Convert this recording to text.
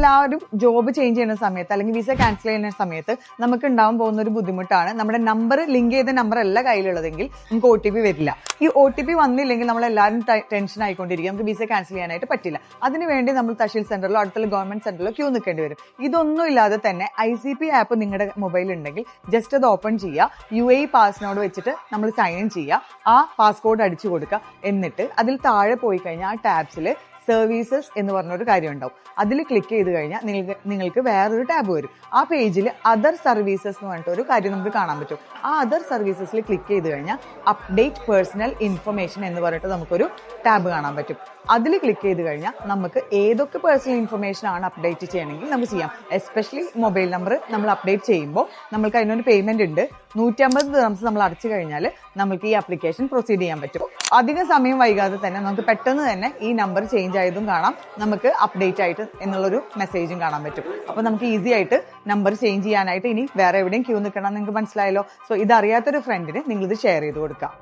നമ്മളെല്ലാവരും job change ചെയ്യുന്ന സമയത്ത് അല്ലെങ്കിൽ വിസ ക്യാൻസൽ ചെയ്യുന്ന സമയത്ത് നമുക്ക് ഉണ്ടാവാൻ പോകുന്ന ഒരു ബുദ്ധിമുട്ടാണ്, നമ്മുടെ നമ്പർ ലിങ്ക് ചെയ്ത നമ്പർ അല്ല കയ്യിലുള്ളതെങ്കിൽ നമുക്ക് OTP വരില്ല. ഈ OTP വന്നില്ലെങ്കിൽ നമ്മളെല്ലാവരും ടെൻഷൻ ആയിക്കൊണ്ടിരിക്കും, നമുക്ക് വിസ ക്യാൻസൽ ചെയ്യാനായിട്ട് പറ്റില്ല. അതിനുവേണ്ടി നമ്മൾ തഹസിൽ സെന്ററിലോ അടുത്തുള്ള ഗവൺമെന്റ് സെന്ററിലോ ക്യൂ നിൽക്കേണ്ടി വരും. ഇതൊന്നും ഇല്ലാതെ തന്നെ ICP ആപ്പ് നിങ്ങളുടെ മൊബൈലിൽ ഉണ്ടെങ്കിൽ ജസ്റ്റ് അത് ഓപ്പൺ ചെയ്യുക, UAE പാസിനോട് വെച്ചിട്ട് നമ്മൾ സൈൻ ഇൻ ചെയ്യുക, ആ പാസ്കോഡ് അടിച്ചു കൊടുക്കുക. എന്നിട്ട് അതിൽ താഴെ പോയി കഴിഞ്ഞാൽ ആ ടാബ്സിൽ സർവീസസ് എന്ന് പറഞ്ഞൊരു കാര്യം ഉണ്ടാവും. അതിൽ ക്ലിക്ക് ചെയ്ത് കഴിഞ്ഞാൽ നിങ്ങൾക്ക് വേറൊരു ടാബ് വരും. ആ പേജിൽ അതർ സർവീസസ് എന്ന് പറഞ്ഞിട്ട് ഒരു കാര്യം നമുക്ക് കാണാൻ പറ്റും. ആ അതർ സർവീസസിൽ ക്ലിക്ക് ചെയ്ത് കഴിഞ്ഞാൽ അപ്ഡേറ്റ് പേഴ്സണൽ ഇൻഫർമേഷൻ എന്ന് പറഞ്ഞിട്ട് നമുക്കൊരു ടാബ് കാണാൻ പറ്റും. അതിൽ ക്ലിക്ക് ചെയ്ത് കഴിഞ്ഞാൽ നമുക്ക് ഏതൊക്കെ പേഴ്സണൽ ഇൻഫർമേഷൻ ആണ് അപ്ഡേറ്റ് ചെയ്യണമെങ്കിൽ നമുക്ക് ചെയ്യാം. എസ്പെഷ്യലി മൊബൈൽ നമ്പർ നമ്മൾ അപ്ഡേറ്റ് ചെയ്യുമ്പോൾ നമ്മൾക്ക് അതിനൊരു പേയ്മെന്റ് ഉണ്ട്. 150 ദിർഹംസ് നമ്മൾ അടച്ചു കഴിഞ്ഞാൽ നമുക്ക് ഈ ആപ്ലിക്കേഷൻ പ്രൊസീഡ് ചെയ്യാൻ പറ്റും. അധികം സമയം വൈകാതെ തന്നെ നമുക്ക് പെട്ടെന്ന് തന്നെ ഈ നമ്പർ ചേഞ്ച് ആയതും കാണാം, നമുക്ക് അപ്ഡേറ്റ് ആയിട്ട് എന്നുള്ളൊരു മെസ്സേജും കാണാൻ പറ്റും. അപ്പോൾ നമുക്ക് ഈസി ആയിട്ട് നമ്പർ ചേഞ്ച് ചെയ്യാനായിട്ട് ഇനി വേറെ എവിടെയും ക്യൂ നിൽക്കണം. നിങ്ങൾക്ക് മനസ്സിലായല്ലോ. സോ ഇതറിയാത്തൊരു ഫ്രണ്ടിന് നിങ്ങളിത് ഷെയർ ചെയ്ത് കൊടുക്കാം.